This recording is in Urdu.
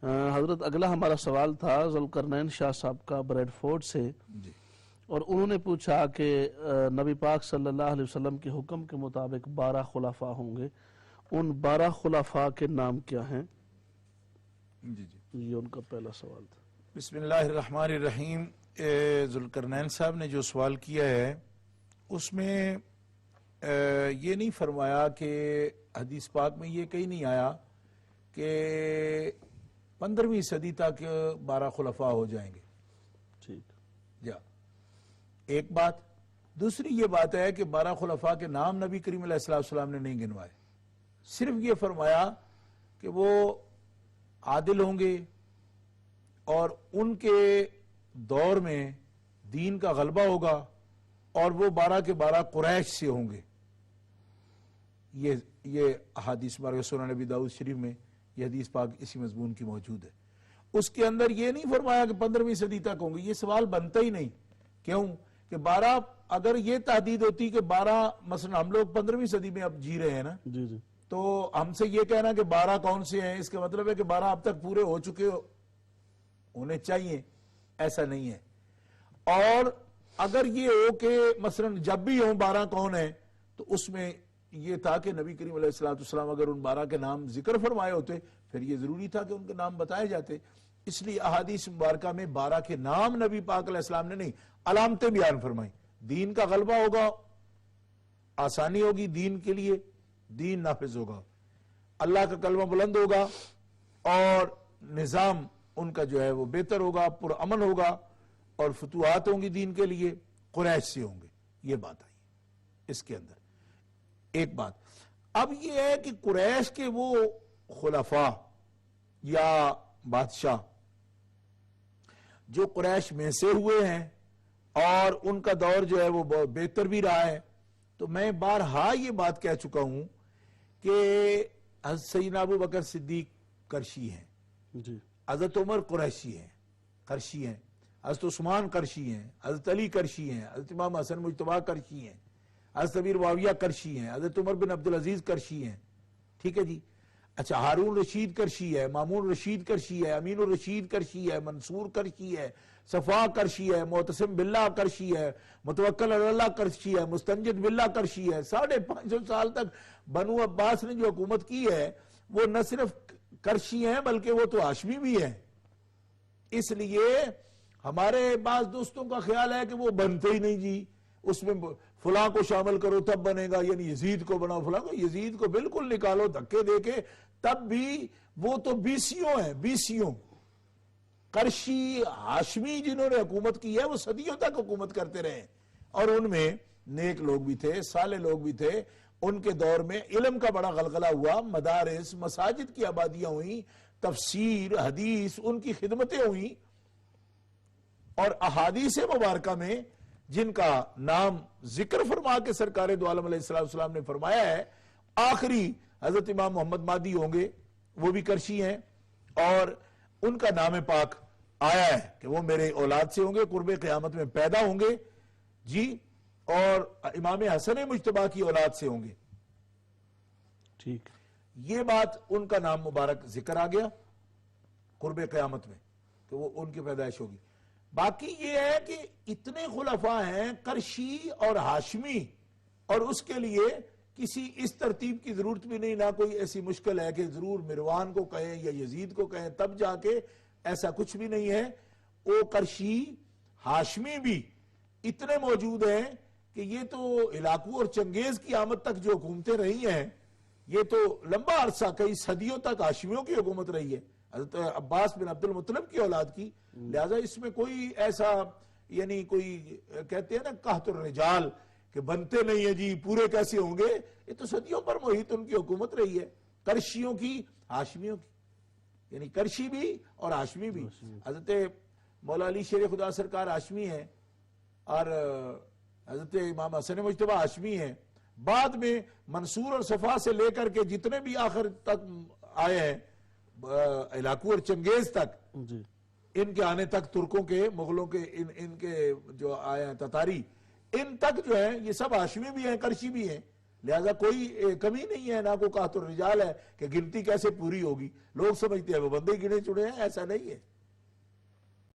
حضرت اگلا ہمارا سوال تھا ذوالقرنین شاہ صاحب کا بریڈ فورڈ سے، اور انہوں نے پوچھا کہ نبی پاک صلی اللہ علیہ وسلم کے حکم کے مطابق 12 خلفاء ہوں گے، ان 12 خلفاء کے نام کیا ہیں؟ یہ ان کا پہلا سوال تھا۔ بسم اللہ الرحمن الرحیم۔ ذوالقرنین صاحب نے جو سوال کیا ہے اس میں یہ نہیں فرمایا کہ حدیث پاک میں یہ کہیں نہیں آیا کہ 15ویں صدی تک 12 خلفاء ہو جائیں گے۔ ٹھیک جا ایک بات، دوسری یہ بات ہے کہ 12 خلفاء کے نام نبی کریم علیہ السلام نے نہیں گنوائے، صرف یہ فرمایا کہ وہ عادل ہوں گے اور ان کے دور میں دین کا غلبہ ہوگا اور وہ 12 کے 12 قریش سے ہوں گے۔ یہ احادیث مارک سنن نبی داؤد شریف میں یہ حدیث پاک اسی مضمون کی موجود ہے۔ اس کے اندر یہ نہیں فرمایا کہ 15ویں صدی تک ہوں گے، یہ سوال بنتا ہی نہیں۔ کیوں کہ 12 اگر یہ تحدید ہوتی کہ 12 مثلا ہم لوگ 15ویں صدی میں اب جی رہے ہیں نا، تو ہم سے یہ کہنا کہ 12 کون سے ہیں، اس کا مطلب ہے کہ 12 اب تک پورے ہو چکے ہونے چاہیے، ایسا نہیں ہے۔ اور اگر یہ ہو کہ مثلا جب بھی ہوں 12 کون ہیں، تو اس میں یہ تھا کہ نبی کریم علیہ السلام اگر ان 12 کے نام ذکر فرمائے ہوتے پھر یہ ضروری تھا کہ ان کے نام بتائے جاتے۔ اس لیے احادیث مبارکہ میں 12 کے نام نبی پاک علیہ السلام نے نہیں، علامتیں بیان فرمائیں۔ دین کا غلبہ ہوگا، آسانی ہوگی دین کے لیے، دین نافذ ہوگا، اللہ کا کلمہ بلند ہوگا اور نظام ان کا جو ہے وہ بہتر ہوگا، پرامن ہوگا، اور فتوحات ہوں گی دین کے لیے، قریش سے ہوں گے۔ یہ بات آئی اس کے اندر ایک بات۔ اب یہ ہے کہ قریش کے وہ خلفاء یا بادشاہ جو قریش میں سے ہوئے ہیں اور ان کا دور جو ہے وہ بہتر بھی رہا ہے، تو میں بارہا یہ بات کہہ چکا ہوں کہ حضرت سیدنا ابو بکر صدیق کرشی ہیں، حضرت عمر قریشی ہیں، کرشی ہیں، حضرت عثمان کرشی ہیں، حضرت علی کرشی ہیں، حضرت امام حسن مجتبی کرشی ہیں، حضرت امیر معاویہ کرشی ہیں، حضرت عمر بن عبدالعزیز کرشی ہیں۔ ٹھیک ہے جی، اچھا ہارون رشید کرشی ہے، مامون رشید کرشی ہے، امین الرشید کرشی ہے، منصور کرشی ہے، صفا کرشی ہے، معتصم باللہ کرشی ہے، متوکل علی اللہ کرشی ہے، مستنجد باللہ کرشی ہے۔ 550 سال تک بنو عباس نے جو حکومت کی ہے وہ نہ صرف کرشی ہیں بلکہ وہ تو ہاشمی بھی ہیں۔ اس لیے ہمارے بعض دوستوں کا خیال ہے کہ وہ بنتے ہی نہیں جی، اس میں فلاں کو شامل کرو تب بنے گا، یعنی یزید کو بناؤ فلاں کو، یزید کو بالکل نکالو دھکے دے کے، تب بھی وہ تو بیسیوں ہیں، بیسیوں۔ کرشی ہاشمی جنہوں نے حکومت کی ہے وہ صدیوں تک حکومت کرتے رہے، اور ان میں نیک لوگ بھی تھے، صالح لوگ بھی تھے۔ ان کے دور میں علم کا بڑا غلغلہ ہوا، مدارس مساجد کی آبادیاں ہوئیں، تفسیر حدیث ان کی خدمتیں ہوئیں، اور احادیث مبارکہ میں جن کا نام ذکر فرما کے سرکار دو عالم علیہ السلام نے فرمایا ہے، آخری حضرت امام محمد مہدی ہوں گے، وہ بھی کرشی ہیں، اور ان کا نام پاک آیا ہے کہ وہ میرے اولاد سے ہوں گے، قرب قیامت میں پیدا ہوں گے جی، اور امام حسن مجتبی کی اولاد سے ہوں گے۔ ٹھیک، یہ بات ان کا نام مبارک ذکر آ گیا قرب قیامت میں کہ وہ ان کی پیدائش ہوگی۔ باقی یہ ہے کہ اتنے خلفاء ہیں کرشی اور ہاشمی، اور اس کے لیے کسی اس ترتیب کی ضرورت بھی نہیں، نہ کوئی ایسی مشکل ہے کہ ضرور مروان کو کہیں یا یزید کو کہیں تب جا کے، ایسا کچھ بھی نہیں ہے۔ وہ کرشی ہاشمی بھی اتنے موجود ہیں کہ یہ تو علاقو اور چنگیز کی آمد تک جو حکومتیں رہی ہیں، یہ تو لمبا عرصہ کئی صدیوں تک ہاشمیوں کی حکومت رہی ہے، حضرت عباس بن عبد المطلب کی اولاد کی۔ لہذا اس میں کوئی ایسا یعنی کوئی کہتے ہیں نا قحط الرجال کہ بنتے نہیں ہیں جی پورے کیسے ہوں گے، یہ تو صدیوں پر محیط ان کی حکومت رہی ہے، کرشیوں کی ہاشمیوں کی، یعنی کرشی بھی اور ہاشمی بھی۔ حضرت مولا علی شیر خدا سرکار ہاشمی ہیں، اور حضرت امام حسن مجتبی ہاشمی ہیں۔ بعد میں منصور اور صفا سے لے کر کے جتنے بھی آخر تک آئے ہیں علاقو اور چنگیز تک، ان کے آنے تک ترکوں کے، مغلوں کے، ان کے جو آئے ہیں تتاری، ان تک جو ہیں یہ سب ہاشمی بھی ہیں، کرشی بھی ہیں۔ لہذا کوئی کمی نہیں ہے، نہ کوئی قحط الرجال ہے کہ گنتی کیسے پوری ہوگی. لوگ سمجھتے ہیں وہ بندے گنے چڑے ہیں، ایسا نہیں ہے.